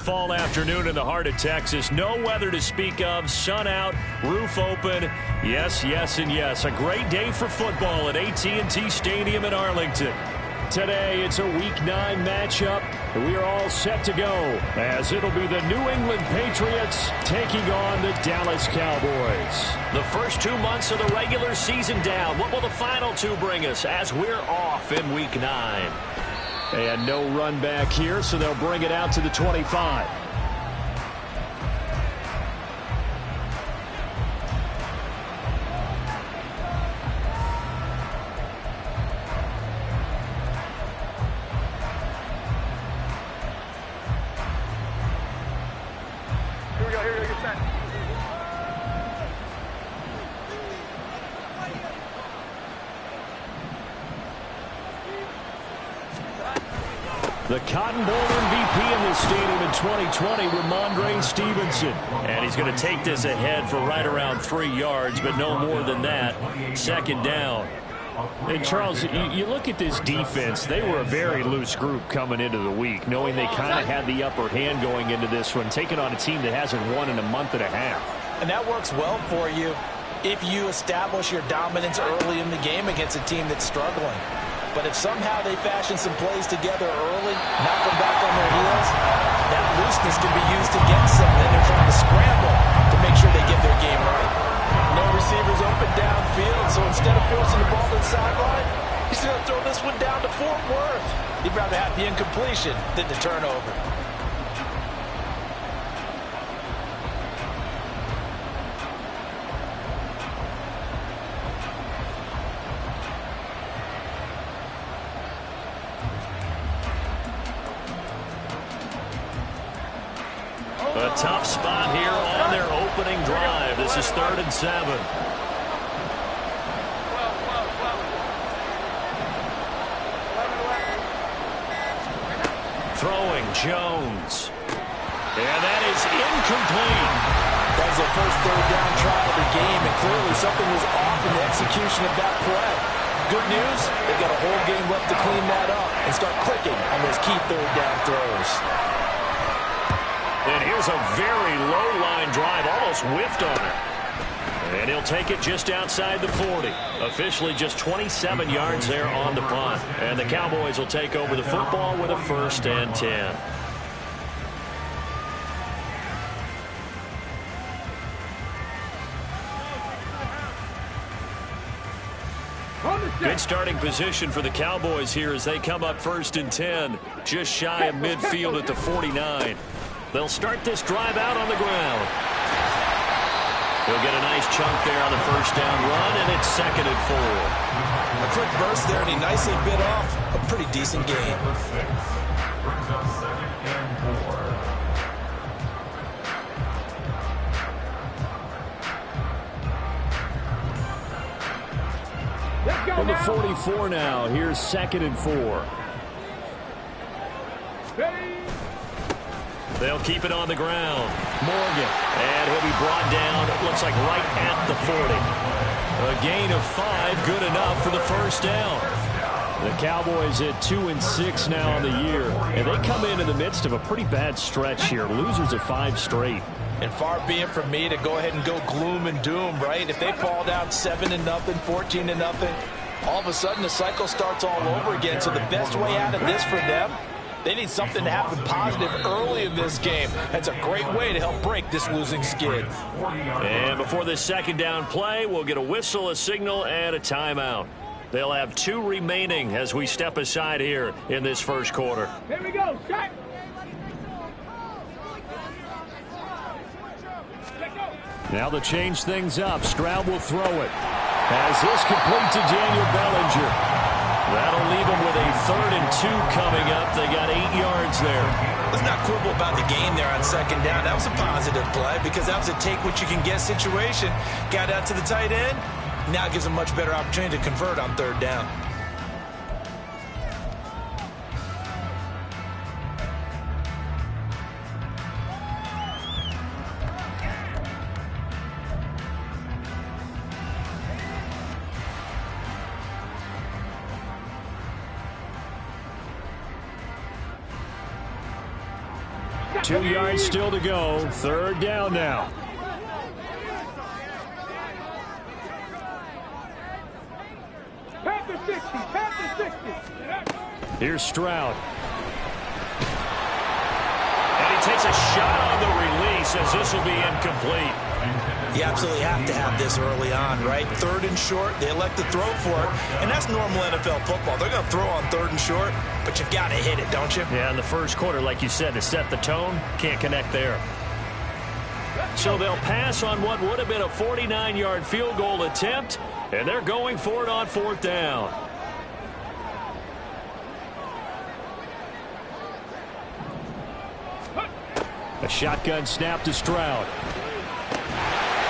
Fall afternoon in the heart of Texas. No weather to speak of. Sun out, roof open. Yes, yes, and yes. A great day for football at AT&T Stadium in Arlington. Today, it's a Week 9 matchup. We are all set to go as it'll be the New England Patriots taking on the Dallas Cowboys. The first 2 months of the regular season down. What will the final two bring us as we're off in Week 9? And no run back here, so they'll bring it out to the 25. Here we go, get set. The Cotton Bowl MVP in this stadium in 2020, Rhamondre Stevenson. And he's going to take this ahead for right around 3 yards, but no more than that. Second down. And Charles, you look at this defense, they were a very loose group coming into the week, knowing they kind of had the upper hand going into this one, taking on a team that hasn't won in a month and a half. And that works well for you if you establish your dominance early in the game against a team that's struggling. But if somehow they fashion some plays together early, knock them back on their heels, that looseness can be used against them. Then they're trying to scramble to make sure they get their game right. No receivers open downfield, so instead of forcing the ball to the sideline, he's going to throw this one down to Fort Worth. He'd rather have the incompletion than the turnover. A tough spot here on their opening drive. This is 3rd and 7. Throwing Jones. And that is incomplete. That was the first third down try of the game, and clearly something was off in the execution of that play. Good news, they've got a whole game left to clean that up and start clicking on those key third down throws. And here's a very low line drive, almost whiffed on it. And he'll take it just outside the 40. Officially just 27 yards there on the punt. And the Cowboys will take over the football with a 1st and 10. Good starting position for the Cowboys here as they come up 1st and 10. Just shy of midfield at the 49. They'll start this drive out on the ground. He'll get a nice chunk there on the 1st down run, and it's 2nd and 4. A quick burst there, and he nicely bit off a pretty decent gain. From the 44 now, here's 2nd and 4. They'll keep it on the ground. Morgan, and he'll be brought down, it looks like right at the 40. A gain of 5, good enough for the 1st down. The Cowboys at 2-6 now on the year, and they come in the midst of a pretty bad stretch here. Losers of 5 straight. And far be it from me to go ahead and go gloom and doom, right? If they fall down 7-0, 14-0, all of a sudden the cycle starts all over again. So the best way out of this for them, they need something to happen positive early in this game. That's a great way to help break this losing skid. And before this 2nd down play, we'll get a whistle, a signal, and a timeout. They'll have 2 remaining as we step aside here in this 1st quarter. Here we go, set. Now to change things up, Stroud will throw it. As this complete to Daniel Bellinger. That'll leave them with a 3rd and 2 coming up. They got 8 yards there. Let's not quibble about the game there on 2nd down. That was a positive play because that was a take-what-you-can-get situation. Got out to the tight end. Now it gives them a much better opportunity to convert on 3rd down. 2 yards still to go. 3rd down now. Here's Stroud. And he takes a shot on the release as this will be incomplete. You absolutely have to have this early on, right? 3rd and short, they elect to throw for it, and that's normal NFL football. They're going to throw on 3rd and short, but you've got to hit it, don't you? Yeah, in the first quarter, like you said, to set the tone, can't connect there. So they'll pass on what would have been a 49-yard field goal attempt, and they're going for it on 4th down. A shotgun snap to Stroud.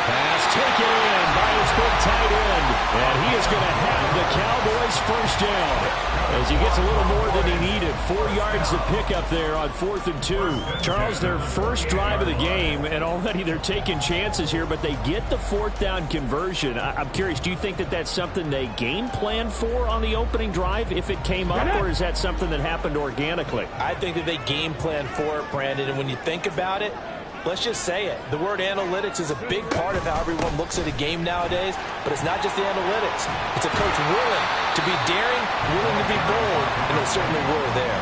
Pass taken in by his big tight end. And he is going to have the Cowboys 1st down as he gets a little more than he needed. 4 yards to pick up there on 4th and 2. Charles, their first drive of the game, and already they're taking chances here, but they get the 4th down conversion. I'm curious, do you think that that's something they game plan for on the opening drive if it came up, or is that something that happened organically? I think that they game plan for it, Brandon, and when you think about it, let's just say it. The word analytics is a big part of how everyone looks at a game nowadays, but it's not just the analytics. It's a coach willing to be daring, willing to be bold, and they certainly were there.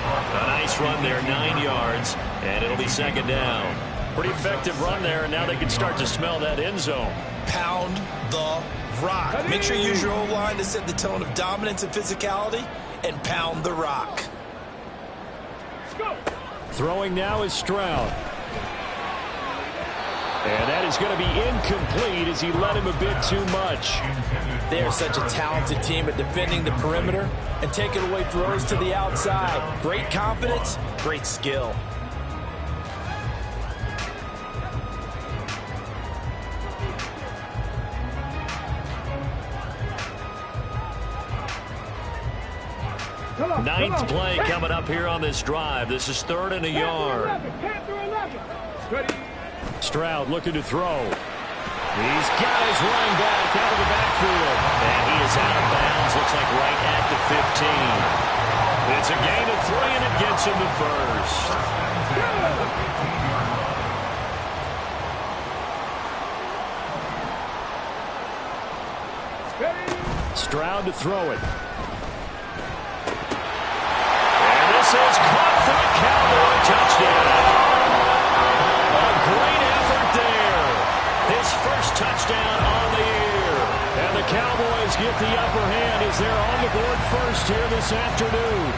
A nice run there, 9 yards, and it'll be 2nd down. Pretty effective run there, and now they can start to smell that end zone. Pound the rock. Make sure you use your O-line to set the tone of dominance and physicality, and pound the rock. Throwing now is Stroud. And that is going to be incomplete as he led him a bit too much. They're such a talented team at defending the perimeter and taking away throws to the outside. Great confidence, great skill. Ninth play coming up here on this drive. This is 3rd and a yard. Stroud looking to throw. He's got his running back out of the backfield. And he is out of bounds. Looks like right at the 15. It's a gain of 3, and it gets him to 1st. Stroud to throw it. And this is caught for a Cowboy touchdown. A great effort there. His 1st touchdown on the year. And the Cowboys get the upper hand as they're on the board 1st here this afternoon.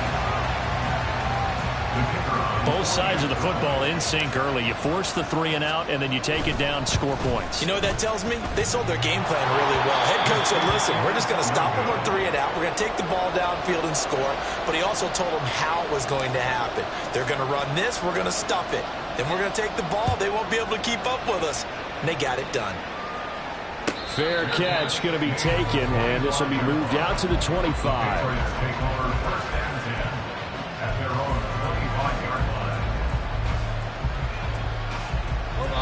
Both sides of the football in sync early. You force the 3 and out, and then you take it down, score points. You know what that tells me? They sold their game plan really well. Head coach said, listen, we're just going to stop them on 3 and out. We're going to take the ball downfield and score. But he also told them how it was going to happen. They're going to run this. We're going to stuff it. Then we're going to take the ball. They won't be able to keep up with us. And they got it done. Fair catch going to be taken, and this will be moved out to the 25.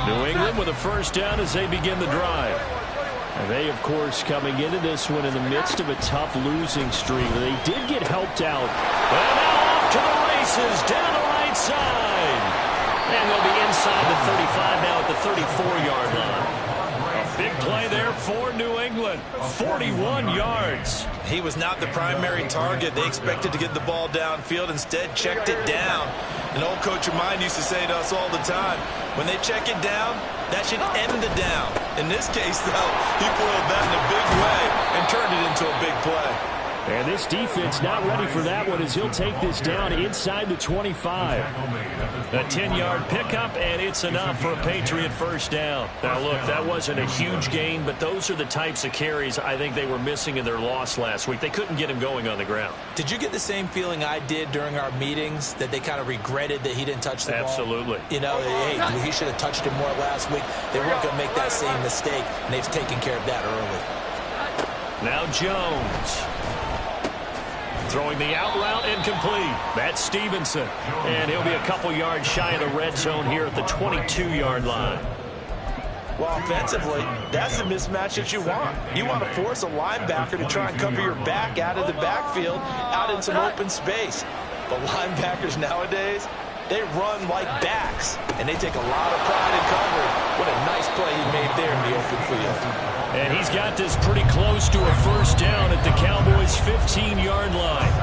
New England with a 1st down as they begin the drive. And they, of course, coming into this one in the midst of a tough losing streak. They did get helped out. And now off to the races down the right side. And they'll be inside the 35 now at the 34-yard line. A big play there for New England. 41 yards. He was not the primary target. They expected to get the ball downfield. Instead, checked it down. An old coach of mine used to say to us all the time, when they check it down, that should end the down. In this case, though, he foiled that in a big way and turned it into a big play. And this defense not ready for that one as he'll take this down inside the 25. A 10-yard pickup, and it's enough for a Patriot 1st down. Now, look, that wasn't a huge gain, but those are the types of carries I think they were missing in their loss last week. They couldn't get him going on the ground. Did you get the same feeling I did during our meetings, that they kind of regretted that he didn't touch the ball? Absolutely. You know, hey, he should have touched it more last week. They weren't going to make that same mistake, and they've taken care of that early. Now Jones. Throwing the out route incomplete. That's Stevenson. And he'll be a couple yards shy of the red zone here at the 22-yard line. Well, offensively, that's the mismatch that you want. You want to force a linebacker to try and cover your back out of the backfield, out in some open space. But linebackers nowadays, they run like backs, and they take a lot of pride in covering. What a nice play he made there in the open field. And he's got this pretty close to a first down at the Cowboys' 15-yard line.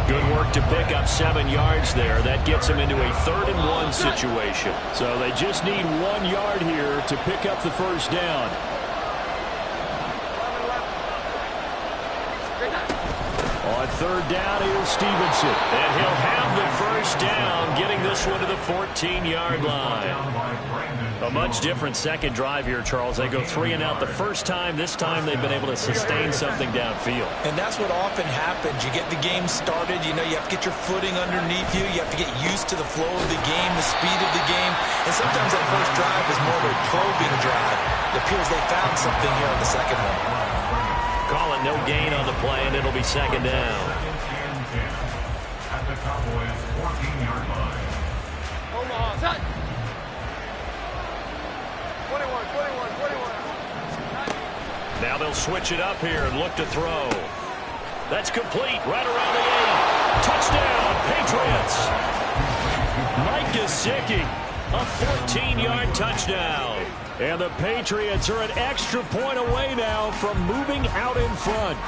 Good work to pick up 7 yards there. That gets him into a 3rd-and-1 situation. So they just need 1 yard here to pick up the first down. On 3rd down, here's Stevenson. And he'll have the first down, getting this one to the 14-yard line. A much different second drive here, Charles. They go 3 and out the first time. This time they've been able to sustain something downfield. And that's what often happens. You get the game started. You know, you have to get your footing underneath you. You have to get used to the flow of the game, the speed of the game. And sometimes that first drive is more of a probing drive. It appears they found something here on the second one. Call it no gain on the play, and it'll be 2nd down. At the Cowboys' 14-yard line. Omaha, set. 21. Now they'll switch it up here and look to throw. That's complete right around the 8. Touchdown, Patriots. Mike Gesicki, a 14-yard touchdown. And the Patriots are an extra point away now from moving out in front.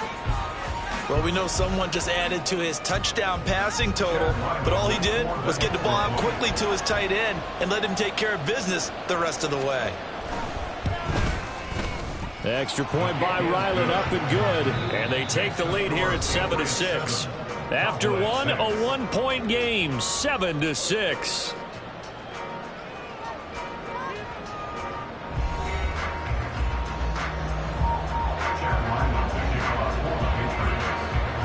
Well, we know someone just added to his touchdown passing total, but all he did was get the ball out quickly to his tight end and let him take care of business the rest of the way. Extra point by Ryland, up and good. And they take the lead here at 7-6. After one, a 1-point game, 7-6.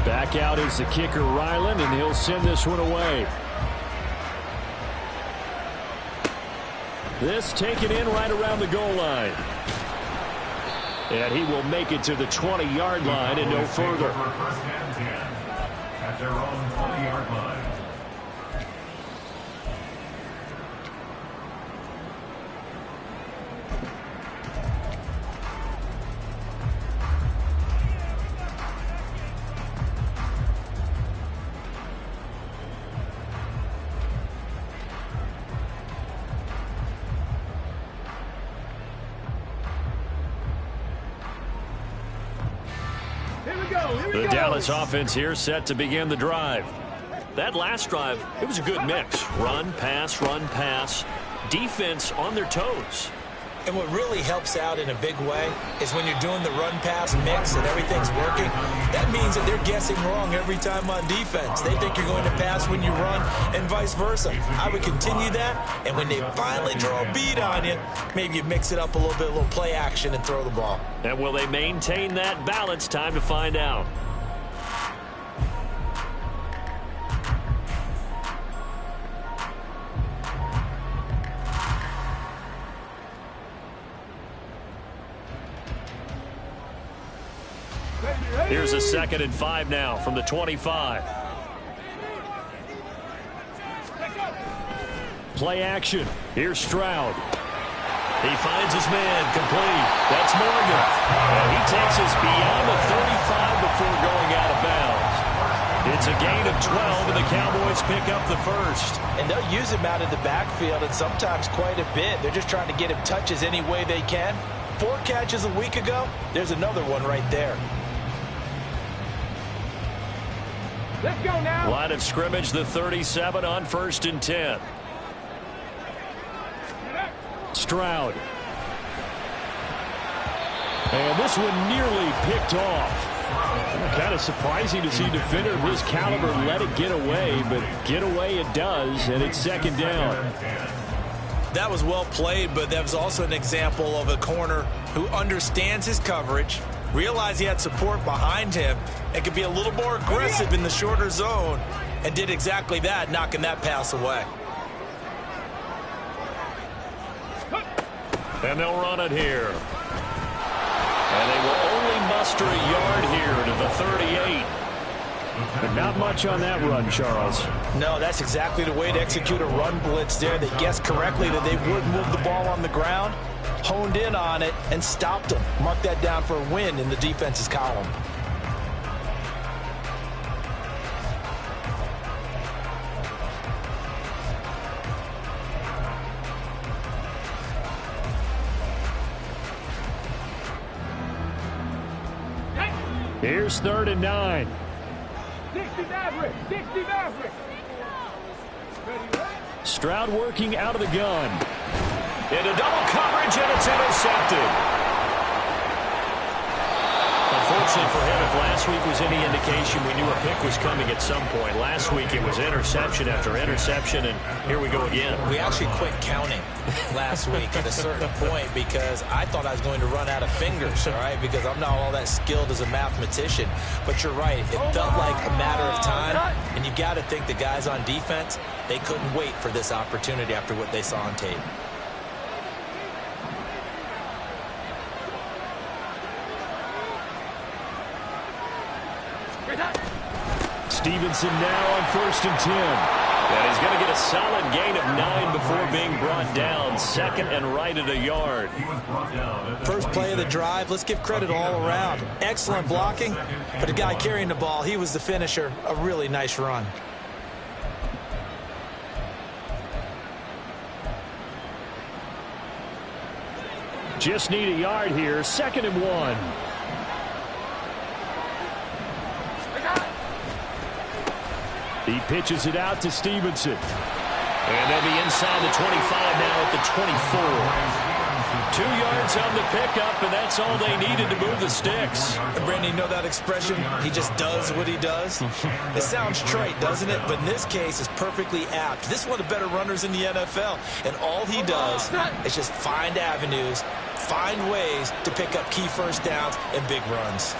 Back out is the kicker, Ryland, and he'll send this one away. This taken in right around the goal line. And he will make it to the 20-yard line and no further. At their own 20-yard line. The Dallas offense here set to begin the drive. That last drive, it was a good mix. Run, pass, defense on their toes. And what really helps out in a big way is when you're doing the run-pass mix and everything's working, that means that they're guessing wrong every time on defense. They think you're going to pass when you run and vice versa. I would continue that, and when they finally draw a bead on you, maybe you mix it up a little bit, a little play action and throw the ball. And will they maintain that balance? Time to find out. Here's a 2nd and 5 now from the 25. Play action. Here's Stroud. He finds his man complete. That's Morgan. And he takes us beyond the 35 before going out of bounds. It's a gain of 12, and the Cowboys pick up the first. And they'll use him out of the backfield, and sometimes quite a bit. They're just trying to get him touches any way they can. 4 catches a week ago. There's another one right there. Let's go now. Line of scrimmage, the 37 on 1st and 10. Stroud. And this one nearly picked off. Kind of surprising to see a defender of his caliber let it get away, but get away it does, and it's 2nd down. That was well played, but that was also an example of a corner who understands his coverage, realized he had support behind him, and could be a little more aggressive in the shorter zone, and did exactly that, knocking that pass away. And they'll run it here. And they will only muster a yard here to the 38. But not much on that run, Charles. No, that's exactly the way to execute a run blitz there. They guessed correctly that they would move the ball on the ground, honed in on it, and stopped them. Mark that down for a win in the defense's column. Here's 3rd and 9. 60 Maverick. 60 Maverick. Stroud working out of the gun. Into double coverage, and it's intercepted. Unfortunately for him, if last week was any indication, we knew a pick was coming at some point. Last week it was interception after interception, and here we go again. We actually quit counting last week at a certain point because I thought I was going to run out of fingers, all right, because I'm not all that skilled as a mathematician. But you're right. It felt like a matter of time, and you got to think the guys on defense, they couldn't wait for this opportunity after what they saw on tape. Stevenson now on 1st and 10. And he's going to get a solid gain of 9 before being brought down. 2nd and right at a yard. First play of the drive, let's give credit all around. Excellent blocking, but the guy carrying the ball, he was the finisher. A really nice run. Just need a yard here. 2nd and 1. He pitches it out to Stevenson. And they'll be inside the 25 now at the 24. 2 yards on the pickup, and that's all they needed to move the sticks. Brandon, you know that expression? He just does what he does. It sounds trite, doesn't it? But in this case, it's perfectly apt. This is one of the better runners in the NFL, and all he does is just find avenues, find ways to pick up key first downs and big runs.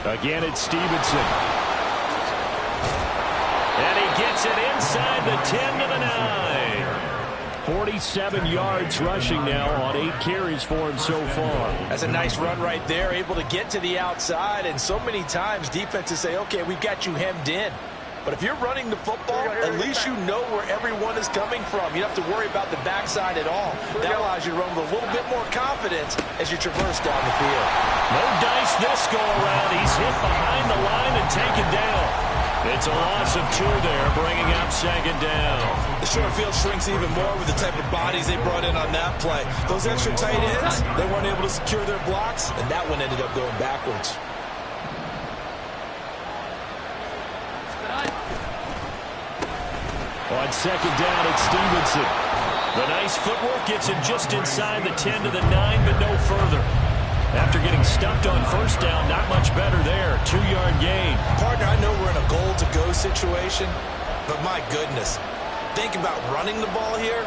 Again, it's Stevenson. And he gets it inside the 10 to the 9. 47 yards rushing now on 8 carries for him so far. That's a nice run right there, able to get to the outside. And so many times defenses say, okay, we've got you hemmed in. But if you're running the football, at least you know where everyone is coming from. You don't have to worry about the backside at all. That allows you to run with a little bit more confidence as you traverse down the field. No dice this go around. He's hit behind the line and taken down. It's a loss of 2 there, bringing up 2nd down. The short field shrinks even more with the type of bodies they brought in on that play. Those extra tight ends, they weren't able to secure their blocks, and that one ended up going backwards. On 2nd down, it's Stevenson. The nice footwork gets him just inside the 10 to the 9, but no further. After getting stuffed on 1st down, not much better there. 2-yard gain. Partner, I know we're in a goal-to-go situation, but my goodness, think about running the ball here.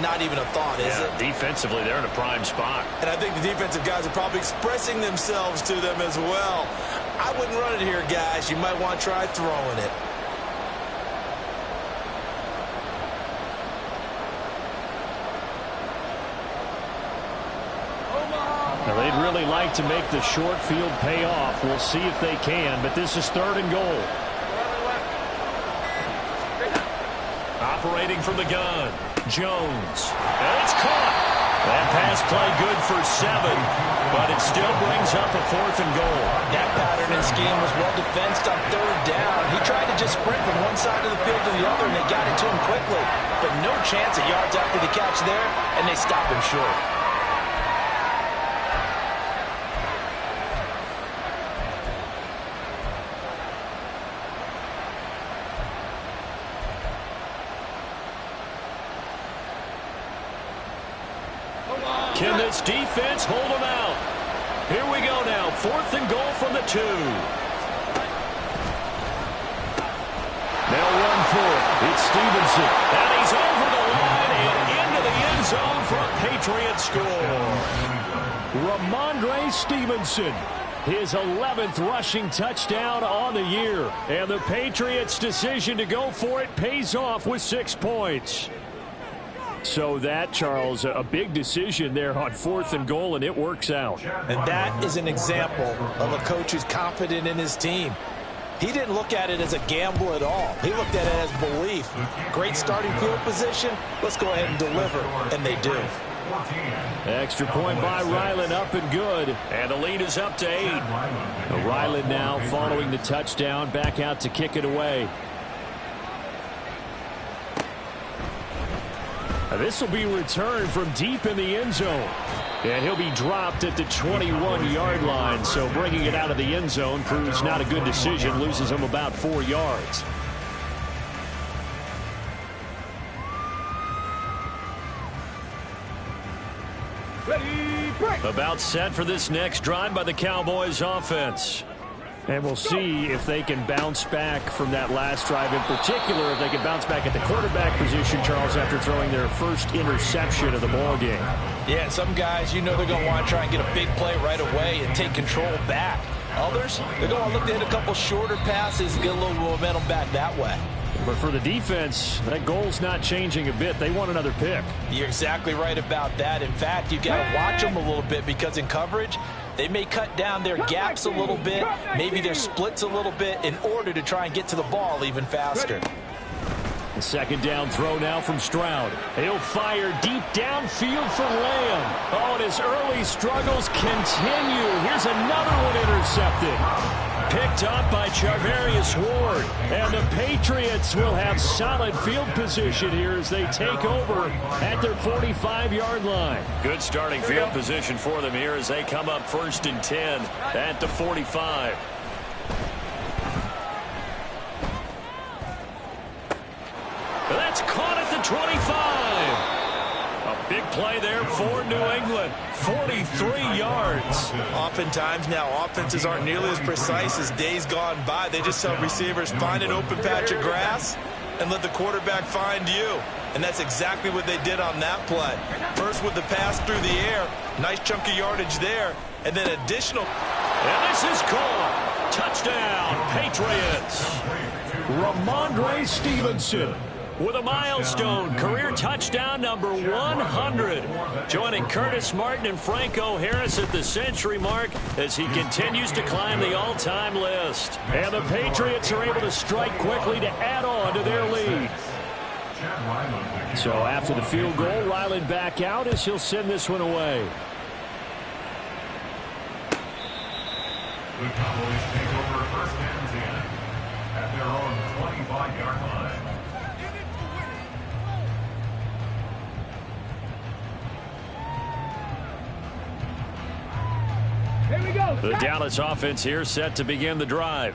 Not even a thought, is it? Defensively, they're in a prime spot. And I think the defensive guys are probably expressing themselves to them as well. I wouldn't run it here, guys. You might want to try throwing it. Now, they'd really like to make the short field pay off. We'll see if they can, but this is 3rd and goal. Operating from the gun, Jones. And it's caught. That pass play good for 7, but it still brings up a 4th and goal. That pattern and scheme was well defensed on 3rd down. He tried to just sprint from one side of the field to the other, and they got it to him quickly. But no chance at yards after the catch there, and they stopped him short. Can this defense hold them out? Here we go now. 4th and goal from the 2. They'll run for it. It's Stevenson. And he's over the line and into the end zone for a Patriots score. Ramondre Stevenson. His 11th rushing touchdown on the year. And the Patriots' decision to go for it pays off with 6 points. So that, Charles, a big decision there on 4th and goal, and it works out. And that is an example of a coach who's confident in his team. He didn't look at it as a gamble at all. He looked at it as belief. Great starting field position. Let's go ahead and deliver. And they do. Extra point by Ryland, up and good. And the lead is up to 8. Ryland now following the touchdown, back out to kick it away. This will be returned from deep in the end zone. And he'll be dropped at the 21-yard line. So bringing it out of the end zone proves not a good decision. Loses him about 4 yards. Ready, break. About set for this next drive by the Cowboys offense. And we'll see if they can bounce back from that last drive. In particular, if they can bounce back at the quarterback position, Charles, after throwing their first interception of the ball game. Yeah, and some guys, you know they're going to want to try and get a big play right away and take control back. Others, they're going to look to hit a couple shorter passes, get a little momentum back that way. But for the defense, that goal's not changing a bit. They want another pick. You're exactly right about that. In fact, you've got to watch them a little bit because in coverage, they may cut down their gaps a little bit, maybe their splits a little bit in order to try and get to the ball even faster. The second down throw now from Stroud. He'll fire deep downfield for Lamb. Oh, and his early struggles continue. Here's another one intercepted. Picked up by Charvarius Ward. And the Patriots will have solid field position here as they take over at their 45-yard line. Good starting field position for them here as they come up 1st and 10 at the 45. That's caught at the 25. A big play there for New England. 43 yards. Oftentimes now offenses aren't nearly as precise as days gone by. They just tell receivers, find an open patch of grass and let the quarterback find you. And that's exactly what they did on that play. First with the pass through the air. Nice chunk of yardage there. And then additional. And this is caught. Touchdown, Patriots. Ramondre Stevenson with a milestone career touchdown number 100. Joining Curtis Martin and Franco Harris at the century mark as he continues to climb the all-time list. And the Patriots are able to strike quickly to add on to their lead. So after the field goal, Ryland back out as he'll send this one away. The Cowboys take over 1st and 10 at their own 25-yard line. Here we go. The Dallas offense here set to begin the drive.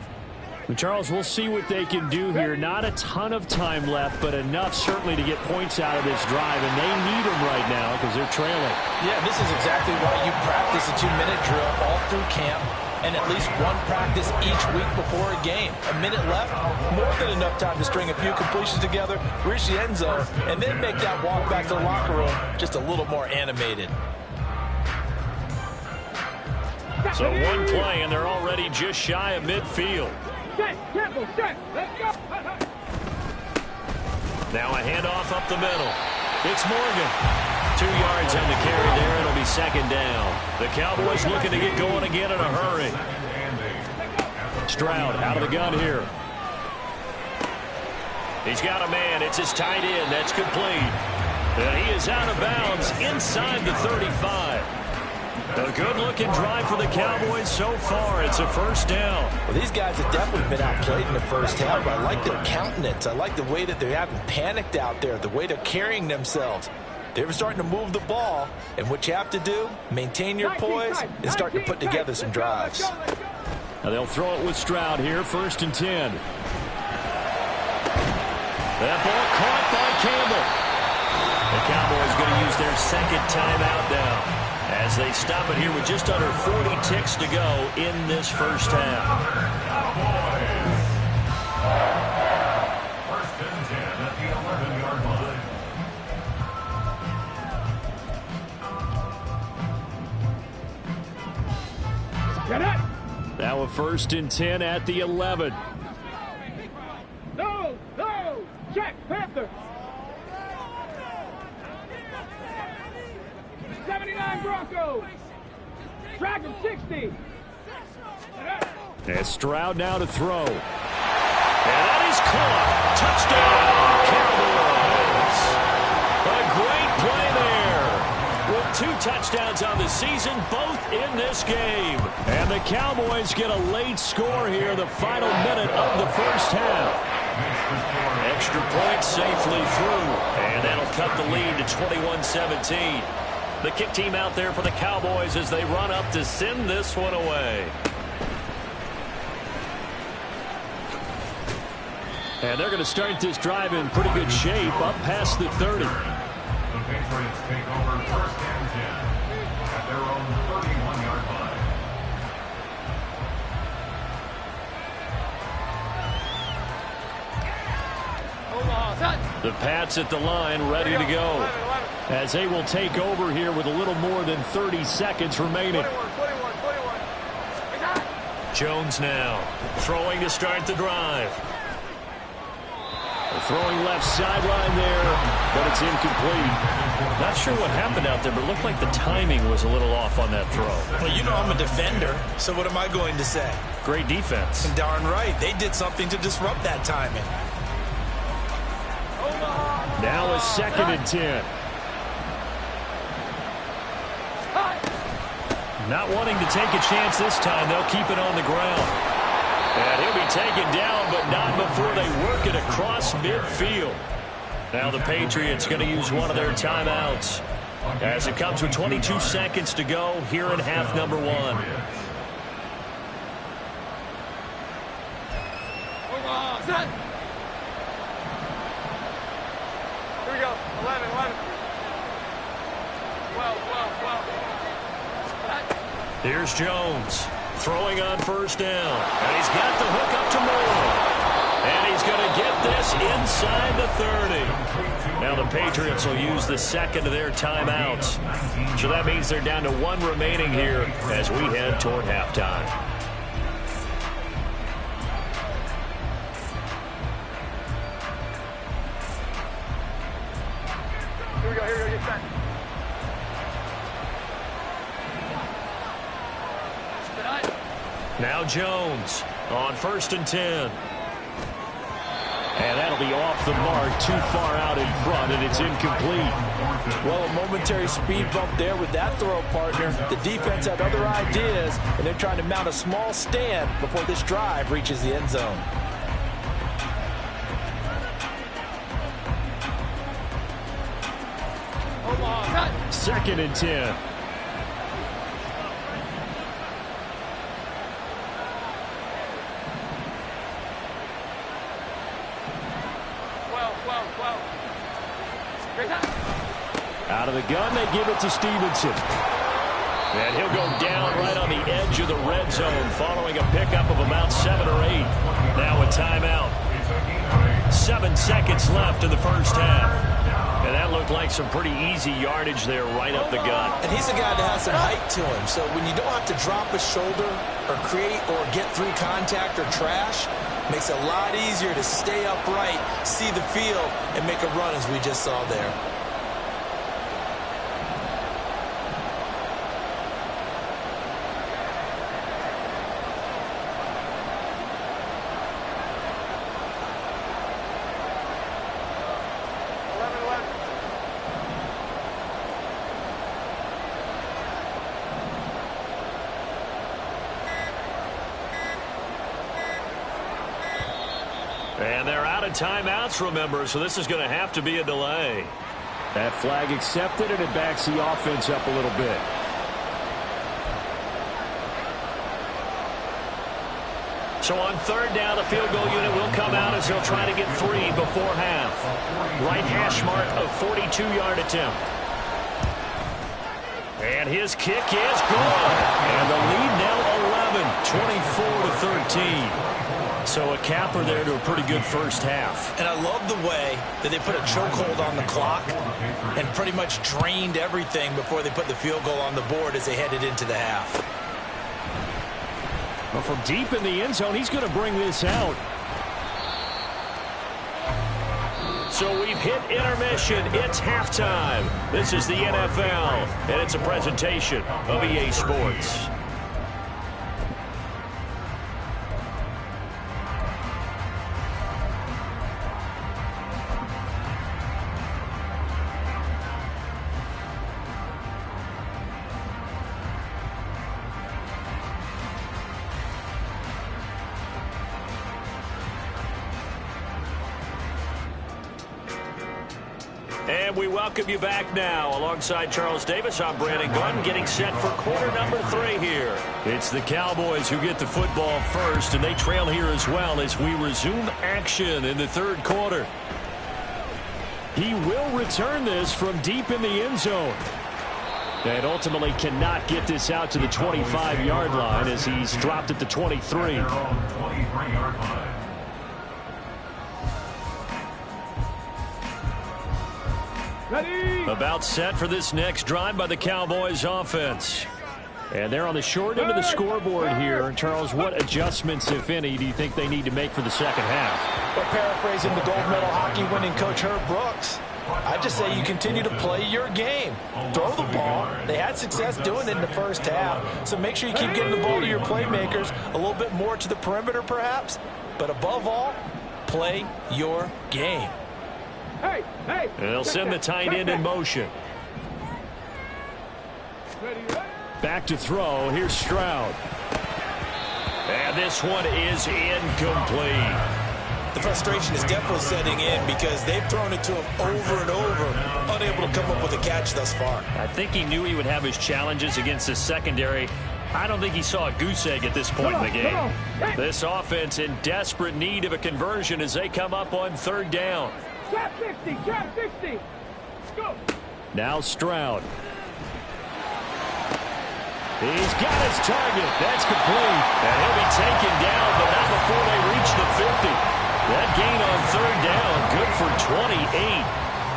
Charles, we'll see what they can do here. Not a ton of time left, but enough certainly to get points out of this drive, and they need them right now because they're trailing. Yeah, this is exactly why you practice a 2-minute drill all through camp and at least one practice each week before a game. A minute left, more than enough time to string a few completions together, reach the end zone, and then make that walk back to the locker room just a little more animated. So one play, and they're already just shy of midfield. Set, tempo, set. Let's go. Now a handoff up the middle. It's Morgan. 2 yards on the carry there. It'll be second down. The Cowboys looking to get going again in a hurry. Stroud out of the gun here. He's got a man. It's his tight end. That's complete. And he is out of bounds inside the 35. A good-looking drive for the Cowboys so far. It's a first down. Well, these guys have definitely been outplayed in the first half, but I like their countenance. I like the way that they haven't panicked out there, the way they're carrying themselves. They're starting to move the ball, and what you have to do, maintain your poise and start to put together some drives. Now they'll throw it with Stroud here, 1st and 10. That ball caught by Campbell. The Cowboys going to use their second timeout now, as they stop it here with just under 40 ticks to go in this first half. 1st and 10 at the 11-yard line. Get it. Now a 1st and 10 at the 11. No, no. Check, Panther. 79 Broncos. Track him 60. And Stroud now to throw. And that is caught. Touchdown, Cowboys. A great play there. With 2 touchdowns on the season, both in this game. And the Cowboys get a late score here, the final minute of the first half. Extra point safely through. And that'll cut the lead to 21-17. The kick team out there for the Cowboys as they run up to send this one away. And they're going to start this drive in pretty good shape, up past the 30. The Patriots take over first and 10 at their own 31-yard line. The Pats at the line, ready to go. As they will take over here with a little more than 30 seconds remaining. Jones now throwing to start the drive. Throwing left sideline there, but it's incomplete. Not sure what happened out there, but it looked like the timing was a little off on that throw. Well, you know I'm a defender, so what am I going to say? Great defense. And darn right, they did something to disrupt that timing. Now a 2nd and 10. Not wanting to take a chance this time, they'll keep it on the ground. And he'll be taken down, but not before they work it across midfield. Now the Patriots going to use one of their timeouts as it comes with 22 seconds to go here in half number 1. Here we go. 11. Here's Jones throwing on first down. And he's got the hook up to Moore. And he's going to get this inside the 30. Now the Patriots will use the second of their timeouts. So that means they're down to 1 remaining here as we head toward halftime. Here we go, get set. Now Jones on 1st and 10. And that'll be off the mark, too far out in front, and it's incomplete. Well, a momentary speed bump there with that throw, partner. The defense had other ideas, and they're trying to mount a small stand before this drive reaches the end zone. Second and 10. Out of the gun, they give it to Stevenson. And he'll go down right on the edge of the red zone following a pickup of about 7 or 8. Now a timeout. 7 seconds left in the first half. And that looked like some pretty easy yardage there right up the gut. And he's a guy that has some height to him, so when you don't have to drop a shoulder or create or get through contact or trash, makes it a lot easier to stay upright, see the field, and make a run as we just saw there. And they're out of timeouts, remember, so this is going to have to be a delay. That flag accepted, and it backs the offense up a little bit. So on 3rd down, the field goal unit will come out as they'll try to get 3 before half. Right hash mark of 42-yard attempt. And his kick is good. And the lead now 11, 24-13. So a capper there to a pretty good first half. And I love the way that they put a chokehold on the clock and pretty much drained everything before they put the field goal on the board as they headed into the half. Well, from deep in the end zone, he's going to bring this out. So we've hit intermission. It's halftime. This is the NFL, and it's a presentation of EA Sports. And we welcome you back now. Alongside Charles Davis, I'm Brandon Gunn, getting set for quarter number 3 here. It's the Cowboys who get the football first, and they trail here as well as we resume action in the third quarter. He will return this from deep in the end zone. And ultimately cannot get this out to the 25-yard line as he's dropped at the 23. 23-yard line. About set for this next drive by the Cowboys offense. And they're on the short end of the scoreboard here. Charles, what adjustments, if any, do you think they need to make for the second half? Well, paraphrasing the gold medal hockey winning coach Herb Brooks, I just say you continue to play your game. Throw the ball. They had success doing it in the first half, so make sure you keep getting the ball to your playmakers, a little bit more to the perimeter perhaps, but above all, play your game. And they'll send the tight end in motion. Back to throw. Here's Stroud. And this one is incomplete. The frustration is definitely setting in because they've thrown it to him over and over, unable to come up with a catch thus far. I think he knew he would have his challenges against the secondary. I don't think he saw a goose egg at this point in the game. This offense in desperate need of a conversion as they come up on third down. Trap 60, trap 60. Go. Now Stroud. He's got his target. That's complete. And he'll be taken down, but not before they reach the 50. That gain on third down, good for 28.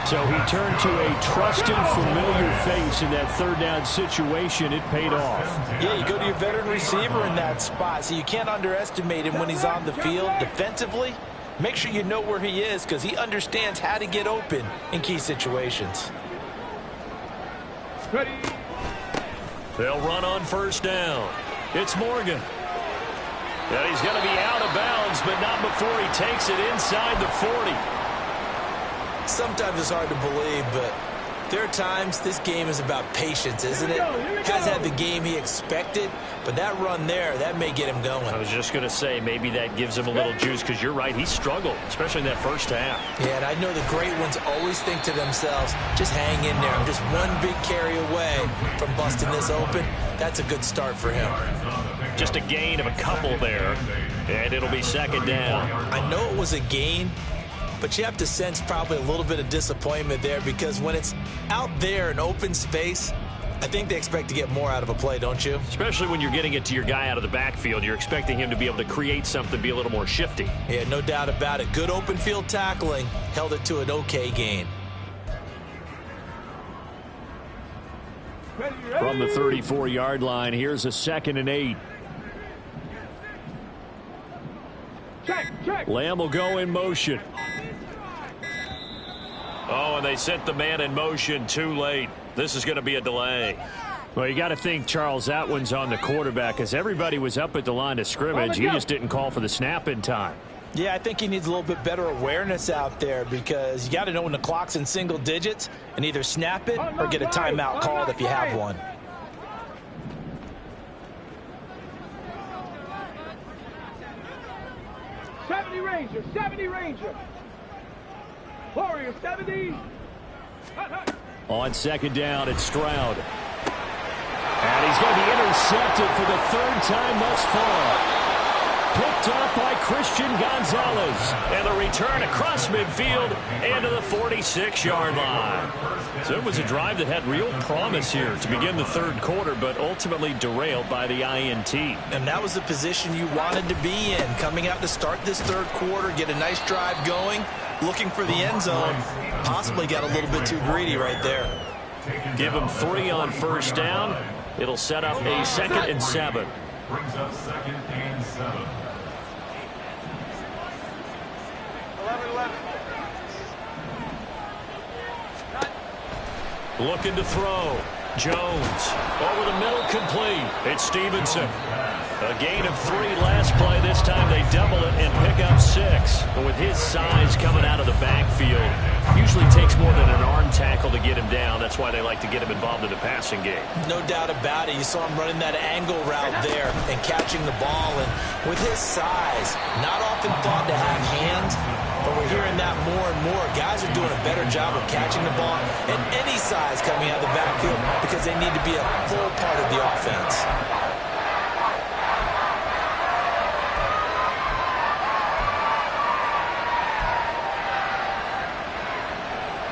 So he turned to a trusted, familiar face in that third down situation. It paid off. Yeah, you go to your veteran receiver in that spot, so you can't underestimate him when he's on the field defensively. Make sure you know where he is because he understands how to get open in key situations. Ready. They'll run on first down. It's Morgan. And he's going to be out of bounds, but not before he takes it inside the 40. Sometimes it's hard to believe, but there are times this game is about patience, isn't it? Has had the game he expected, but that run there, that may get him going. I was just going to say maybe that gives him a little juice because you're right, he struggled, especially in that first half. Yeah, and I know the great ones always think to themselves, just hang in there. I'm just one big carry away from busting this open. That's a good start for him. Just a gain of a couple there, and it'll be second down. I know it was a gain, but you have to sense probably a little bit of disappointment there because when it's out there in open space, I think they expect to get more out of a play, don't you? Especially when you're getting it to your guy out of the backfield. You're expecting him to be able to create something, be a little more shifty. Yeah, no doubt about it. Good open field tackling, held it to an okay gain. From the 34-yard line, here's a 2nd and 8. Lamb will go in motion. Oh, and they sent the man in motion too late. This is going to be a delay. Well, you got to think, Charles, that one's on the quarterback as everybody was up at the line of scrimmage. He just didn't call for the snap in time. Yeah, I think he needs a little bit better awareness out there because you got to know when the clock's in single digits and either snap it or get a timeout called if you have one. Ranger, 70 Ranger. Warrior, 70. On second down, it's Stroud. And he's going to be intercepted for the third time thus far. Picked up by Christian Gonzalez. And the return across midfield and to the 46-yard line. So it was a drive that had real promise here to begin the third quarter, but ultimately derailed by the INT. And that was the position you wanted to be in. Coming out to start this third quarter, get a nice drive going, looking for the end zone. Possibly got a little bit too greedy right there. Give him 3 on first down. It'll set up a 2nd and 7. Brings up 2nd and 7. 11. Looking to throw. Jones over the middle, complete. It's Stevenson. A gain of 3 last play. This time they double it and pick up 6. But with his size coming out of the backfield, usually takes more than an arm tackle to get him down. That's why they like to get him involved in the passing game. No doubt about it. You saw him running that angle route there and catching the ball. And with his size, not often thought to have hands, But we're hearing that more and more. Guys are doing a better job of catching the ball at any size coming out of the backfield because they need to be a full part of the offense.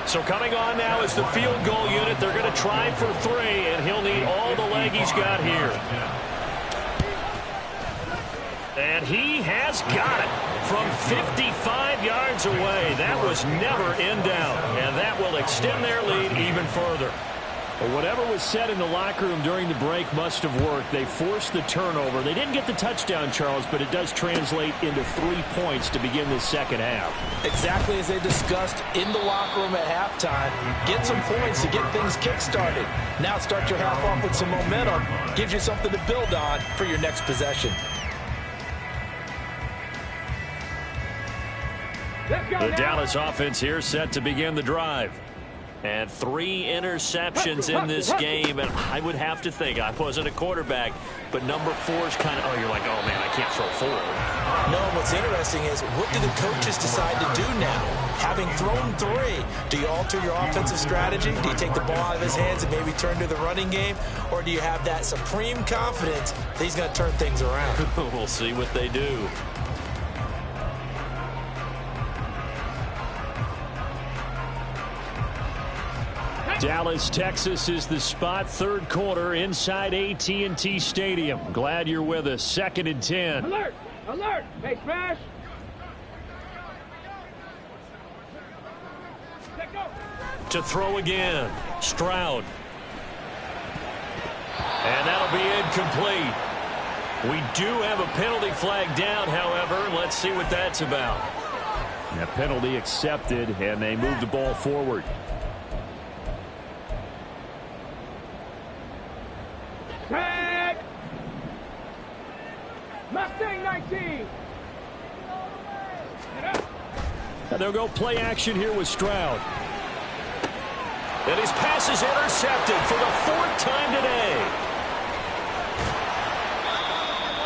So coming on now is the field goal unit. They're going to try for 3, and he'll need all the leg he's got here. And he has got it from 55 yards away. That was never in doubt, and that will extend their lead even further. Well, whatever was said in the locker room during the break must have worked. They forced the turnover. They didn't get the touchdown, Charles, but it does translate into 3 points to begin the second half. Exactly as they discussed in the locker room at halftime. Get some points to get things kick-started. Now start your half off with some momentum. Gives you something to build on for your next possession. The Dallas offense here set to begin the drive. And 3 interceptions in this game, and I would have to think, I wasn't a quarterback, but number 4 is kind of, oh, you're like, oh, man, I can't throw 4. No, what's interesting is, what do the coaches decide to do now? Having thrown 3, do you alter your offensive strategy? Do you take the ball out of his hands and maybe turn to the running game? Or do you have that supreme confidence that he's going to turn things around? We'll see what they do. Dallas, Texas is the spot. 3rd quarter inside AT&T Stadium. Glad you're with us. 2nd and 10. Alert! Alert! Hey, smash! Let go! To throw again. Stroud. And that'll be incomplete. We do have a penalty flag down, however. Let's see what that's about. That penalty accepted, and they move the ball forward. Tag! Mustang 19! And they'll go play action here with Stroud. And his pass is intercepted for the 4th time today.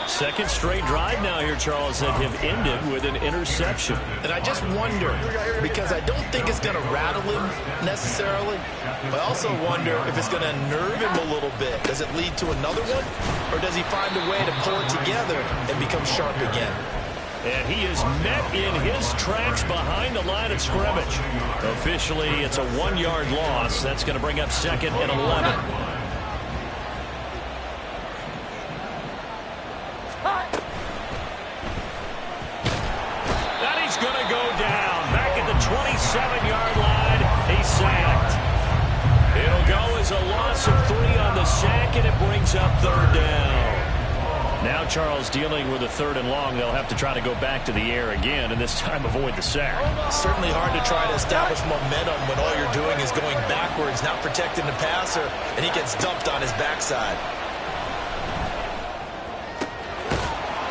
2nd straight drive now here, Charles, that have ended with an interception. And I just wonder, because I don't think it's going to rattle him necessarily, but I also wonder if it's going to unnerve him a little bit. Does it lead to another one? Or does he find a way to pull it together and become sharp again? And he is met in his tracks behind the line of scrimmage. Officially, it's a 1-yard loss. That's going to bring up 2nd and 11. Going to go down back at the 27-yard line. He's sacked. It'll go as a loss of 3 on the sack, and it brings up 3rd down. Now Charles dealing with a 3rd and long. They'll have to try to go back to the air again, and this time avoid the sack. Certainly hard to try to establish momentum when all you're doing is going backwards, not protecting the passer, and he gets dumped on his backside.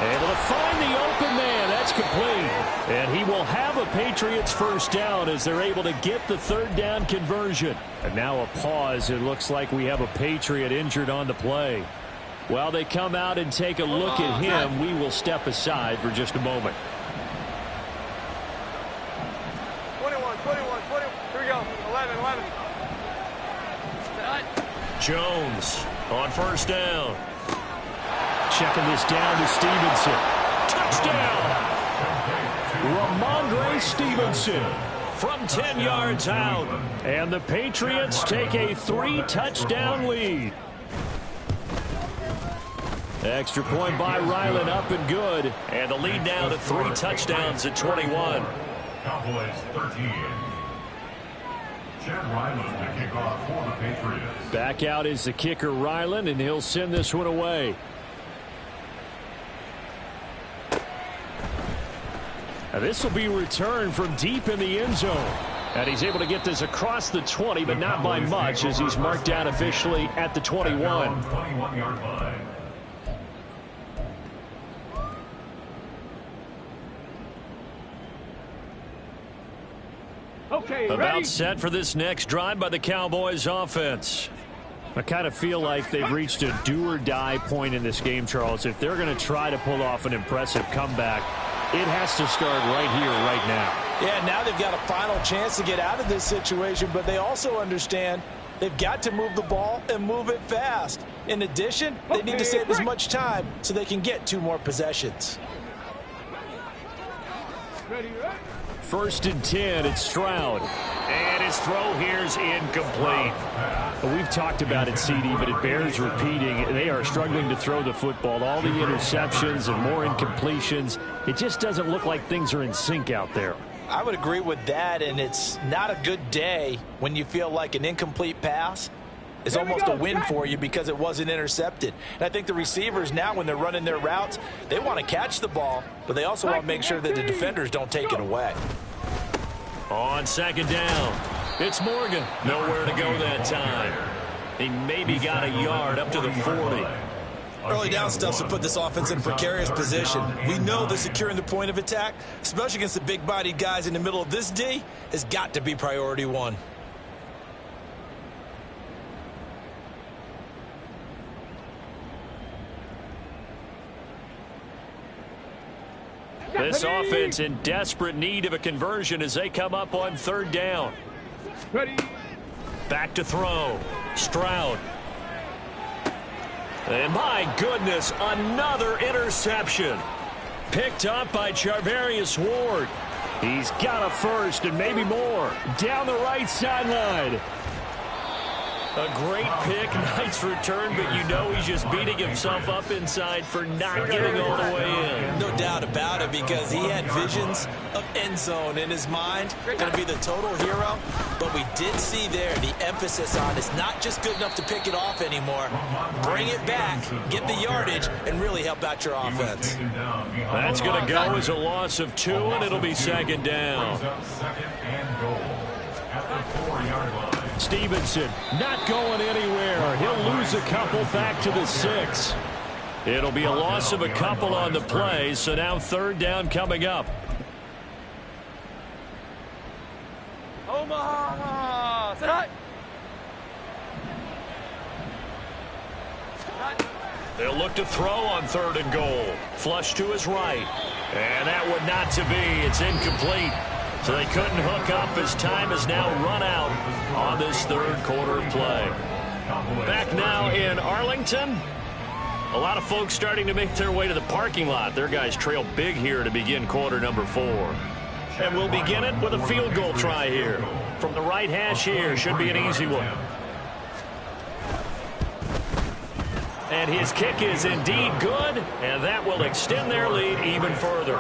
Able to find the open man. That's complete. And he will have a Patriots 1st down as they're able to get the 3rd down conversion. And now a pause. It looks like we have a Patriot injured on the play. While they come out and take a look at him, we will step aside for just a moment. 21. Here we go. 11. Jones on 1st down. Checking this down to Stevenson. Touchdown! Ramondre Stevenson from 10 yards out. And the Patriots take a 3-touchdown lead. Extra point by Ryland, up and good. And the lead now to 3 touchdowns at 21. Cowboys 13. Chad Ryland to kick off for the Patriots. Back out is the kicker Ryland, and he'll send this one away. Now this will be returned from deep in the end zone. And he's able to get this across the 20, but not by much, as he's marked down officially at the 21. 21-yard line. Okay, About ready? set for this next drive by the Cowboys offense. I kind of feel like they've reached a do-or-die point in this game, Charles. If they're going to try to pull off an impressive comeback, it has to start right here, right now. Yeah, now they've got a final chance to get out of this situation, but they also understand they've got to move the ball and move it fast. In addition, they need to save as much time so they can get 2 more possessions. First and 10, it's Stroud. And his throw here is incomplete. We've talked about it, CD, but it bears repeating. They are struggling to throw the football. All the interceptions and more incompletions. It just doesn't look like things are in sync out there. I would agree with that, and it's not a good day when you feel like an incomplete pass is almost a win for you because it wasn't intercepted. And I think the receivers now, when they're running their routes, they want to catch the ball, but they also want to make sure that the defenders don't take it away. On second down, it's Morgan. Nowhere to go that time. He maybe got a yard up to the 40. Early down stuff to put this offense in a precarious position. We know that securing the point of attack, especially against the big-bodied guys in the middle of this D, has got to be priority 1. This offense in desperate need of a conversion as they come up on third down. Back to throw. Stroud. And my goodness, another interception. Picked up by Charvarius Ward. He's got a first and maybe more. Down the right sideline. A great pick, nice return, but you know he's just beating himself up inside for not getting all the way in. No doubt about it, because he had visions of end zone in his mind. Going to be the total hero. But we did see there the emphasis on it's not just good enough to pick it off anymore. Bring it back, get the yardage, and really help out your offense. That's going to go as a loss of 2, and it'll be second down. Second and goal at the 4-yard line. Stevenson not going anywhere. He'll lose a couple back to the 6. It'll be a loss of a couple on the play, so now third down coming up. Omaha! Sit high! They'll look to throw on third and goal. Flush to his right. And that would not to be. It's incomplete. So they couldn't hook up as time has now run out on this third quarter of play. Back now in Arlington. A lot of folks starting to make their way to the parking lot. Their guys trail big here to begin quarter number 4. And we'll begin it with a field goal try here. From the right hash here. Should be an easy one. And his kick is indeed good, and that will extend their lead even further.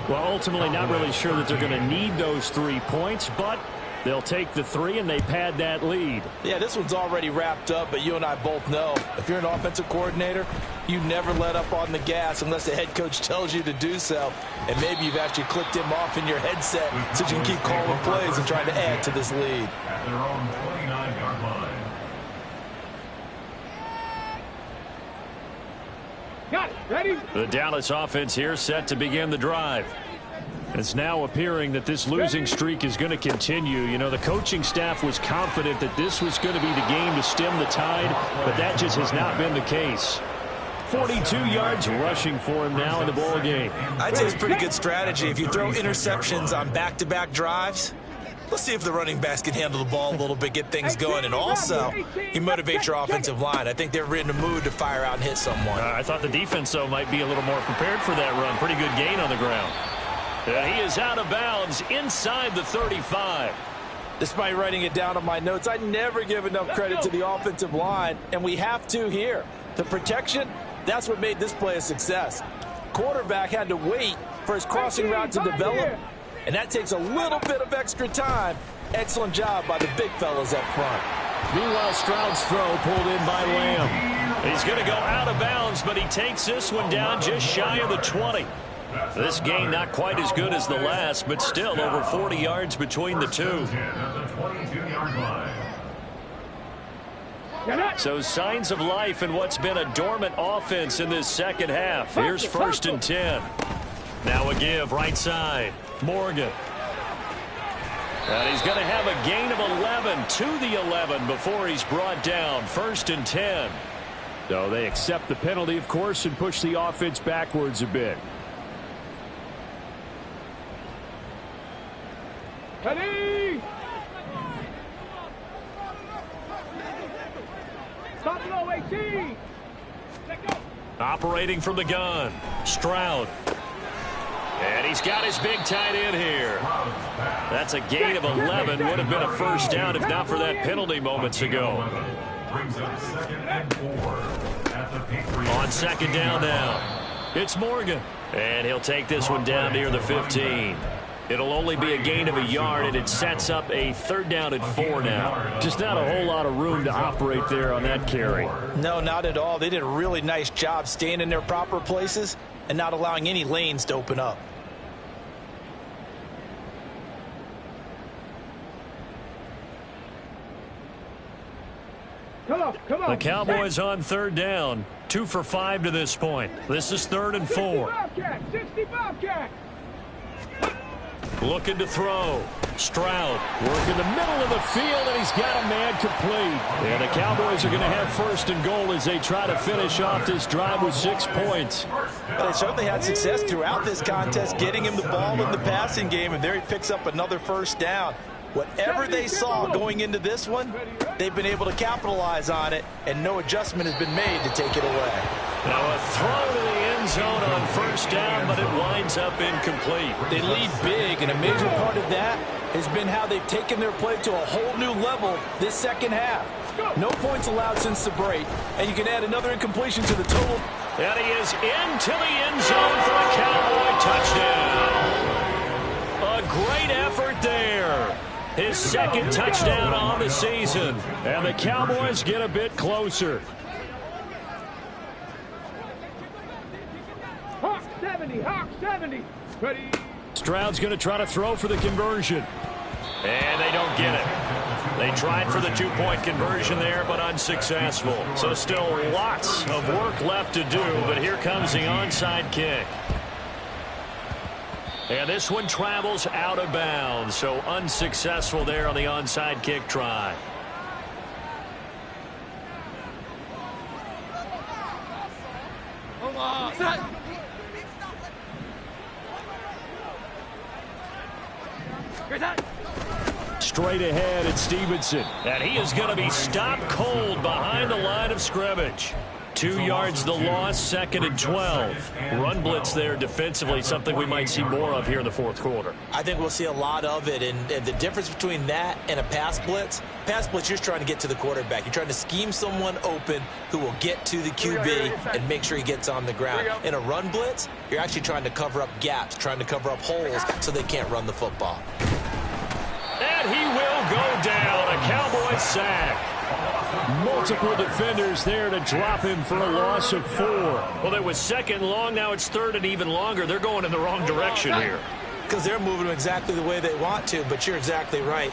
Well, ultimately not really sure that they're going to need those 3 points, but they'll take the 3 and they pad that lead. Yeah, this one's already wrapped up, but you and I both know if you're an offensive coordinator, you never let up on the gas unless the head coach tells you to do so. And maybe you've actually clicked him off in your headset so you can keep calling plays and trying to add to this lead. At their own 29-yard line. Got it. Ready? The Dallas offense here set to begin the drive. It's now appearing that this losing streak is going to continue. You know, the coaching staff was confident that this was going to be the game to stem the tide, but that just has not been the case. 42 yards rushing for him now in the ball game. I'd say it's pretty good strategy. If you throw interceptions on back-to-back drives, let's see if the running backs can handle the ball a little bit, get things going. And also, you motivate your offensive line. I think they're in the mood to fire out and hit someone. I thought the defense, though, might be a little more prepared for that run. Pretty good gain on the ground. He is out of bounds inside the 35. Despite writing it down on my notes, I never give enough credit to the offensive line, and we have to here. The protection, that's what made this play a success. Quarterback had to wait for his crossing route to develop, and that takes a little bit of extra time. Excellent job by the big fellas up front. Meanwhile, Stroud's throw pulled in by Lamb. He's going to go out of bounds, but he takes this one down just shy of the 20. This gain not quite as good as the last, but still over 40 yards between the two. So signs of life in what's been a dormant offense in this second half. Here's first and 10. Now a give right side. Morgan. And he's going to have a gain of 11 to the 11 before he's brought down. First and 10. So they accept the penalty, of course, and push the offense backwards a bit. Buffalo 18. Let go. Operating from the gun, Stroud. And he's got his big tight end here. That's a gain of 11. Would have been a first down if not for that penalty moments ago. Brings up 2nd and 4 at the Patriots. On 2nd down now, it's Morgan. And he'll take this one down near the 15. It'll only be a gain of a yard, and it sets up a 3rd down and 4 now. Just not a whole lot of room to operate there on that carry. No, not at all. They did a really nice job staying in their proper places and not allowing any lanes to open up. Come on. The Cowboys on 3rd down. 2 for 5 to this point. This is 3rd and 4. 60 Bobcat. Looking to throw. Stroud working the middle of the field, and he's got a man complete. And the Cowboys are going to have 1st and goal as they try to finish off this drive with 6 points. They certainly had success throughout this contest, getting him the ball in the passing game, and there he picks up another 1st down. Whatever they saw going into this one, they've been able to capitalize on it, and no adjustment has been made to take it away. Now a throw to the end zone on 1st down, but it winds up incomplete. They lead big, and a major part of that has been how they've taken their play to a whole new level this 2nd half. No points allowed since the break, and you can add another incompletion to the total. And he is into the end zone for a Cowboy touchdown. A great effort there. His 2nd touchdown on the season. And the Cowboys get a bit closer. Hawk 70. Ready. Stroud's going to try to throw for the conversion. And they don't get it. They tried for the 2-point conversion there, but unsuccessful. So still lots of work left to do, but here comes the onside kick. And this one travels out of bounds, so unsuccessful there on the onside kick try. Hold on. Set. Here's that. Straight ahead at Stevenson. And he is going to be stopped cold behind the line of scrimmage. 2 yards the loss, 2nd and 12. Run blitz there defensively, something we might see more of here in the 4th quarter. I think we'll see a lot of it, and the difference between that and a pass blitz, you're just trying to get to the quarterback. You're trying to scheme someone open who will get to the QB and make sure he gets on the ground. In a run blitz, you're actually trying to cover up gaps, trying to cover up holes so they can't run the football. And he will go down, a Cowboy sack. Multiple defenders there to drop him for a loss of 4. Well, it was 2nd long. Now it's 3rd and even longer. They're going in the wrong direction here. Because they're moving them exactly the way they want to, but you're exactly right.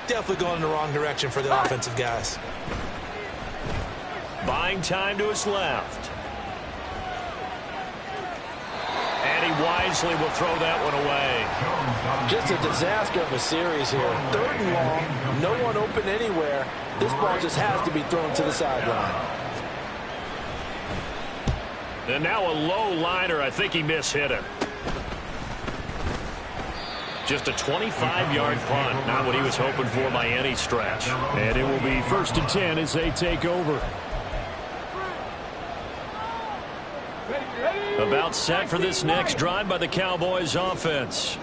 Definitely going in the wrong direction for the offensive guys. Buying time to his left. And he wisely will throw that one away. Just a disaster of a series here. 3rd and long, no one open anywhere. This ball just has to be thrown to the sideline. And now a low liner. I think he mishit him. Just a 25-yard punt. Not what he was hoping for by any stretch. And it will be 1st and 10 as they take over. About set for this next drive by the Cowboys offense.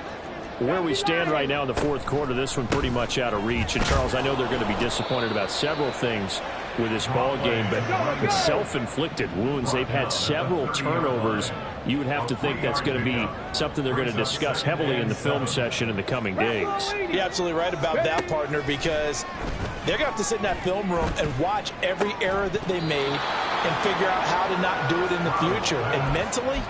Where we stand right now in the 4th quarter, this one pretty much out of reach. And, Charles, I know they're going to be disappointed about several things with this ball game, but it's self-inflicted wounds. They've had several turnovers. You would have to think that's going to be something they're going to discuss heavily in the film session in the coming days. You're absolutely right about that, partner, because they're going to have to sit in that film room and watch every error that they made and figure out how to not do it in the future. And mentally,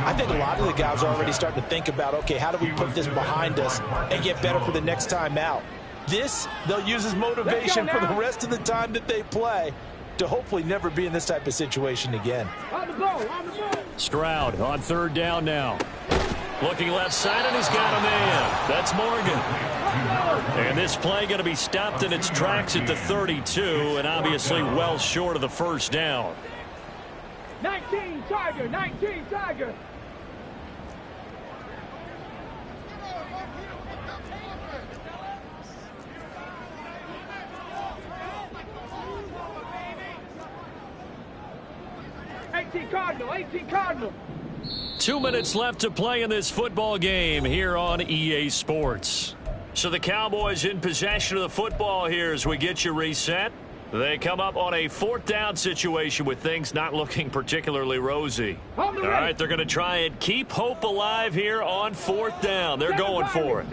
I think a lot of the guys are already starting to think about, okay, how do we put this behind us and get better for the next time out? This, they'll use as motivation for the rest of the time that they play to hopefully never be in this type of situation again. On the ball. Stroud on 3rd down now. Looking left side, and he's got a man. That's Morgan. And this play going to be stopped in its tracks at the 32, and obviously well short of the 1st down. 19 Tiger. 18 Cardinal, 18 Cardinal. 2 minutes left to play in this football game here on EA Sports. So the Cowboys in possession of the football here as we get you reset. They come up on a 4th down situation with things not looking particularly rosy. All right, they're going to try and keep hope alive here on 4th down. They're going for it.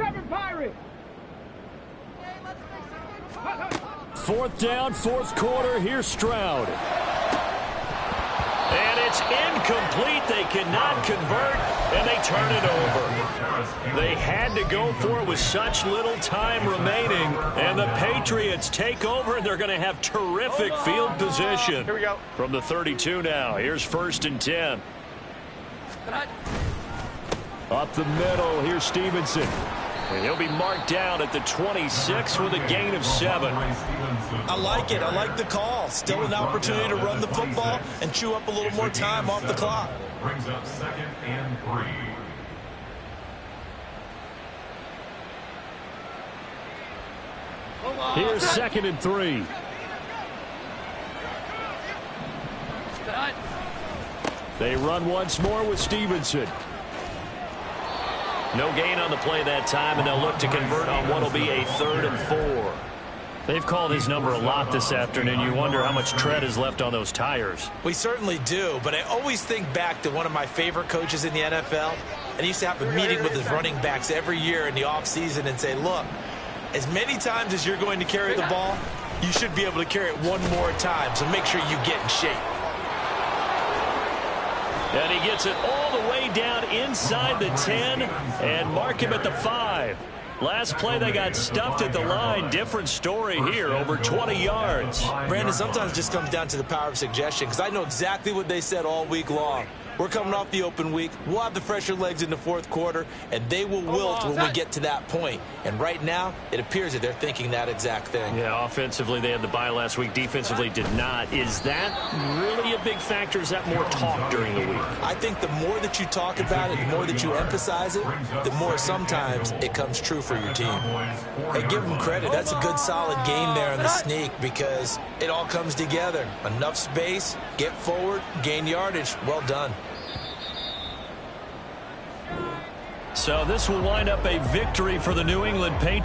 4th down, 4th quarter. Here's Stroud. And it's incomplete. They cannot convert, and they turn it over. They had to go for it with such little time remaining, and the Patriots take over, and they're going to have terrific field position. Here we go. From the 32 now. Here's 1st and 10. Up the middle, here's Stevenson. And he'll be marked down at the 26 with a gain of 7. I like it. I like the call. Still an opportunity to run the football and chew up a little more time off the clock. Brings up 2nd and 3. Here's 2nd and 3. They run once more with Stevenson. No gain on the play that time, and they'll look to convert on what will be a 3rd and 4. They've called his number a lot this afternoon. You wonder how much tread is left on those tires. We certainly do, but I always think back to one of my favorite coaches in the NFL, and he used to have a meeting with his running backs every year in the offseason and say, look, as many times as you're going to carry the ball, you should be able to carry it one more time, so make sure you get in shape. And he gets it all the way down inside the 10 and mark him at the 5. Last play, they got stuffed at the line. Different story here, over 20 yards. Brandon, sometimes it just comes down to the power of suggestion, because I know exactly what they said all week long. We're coming off the open week. We'll have the fresher legs in the 4th quarter, and they will wilt when we get to that point. And right now, it appears that they're thinking that exact thing. Yeah, offensively, they had the bye last week. Defensively, did not. Is that really a big factor? Is that more talk during the week? I think the more that you talk about it, the more that you emphasize it, the more sometimes it comes true for your team. Hey, give them credit. That's a good, solid game there in the sneak because it all comes together. Enough space, get forward, gain yardage. Well done. So this will wind up a victory for the New England Patriots.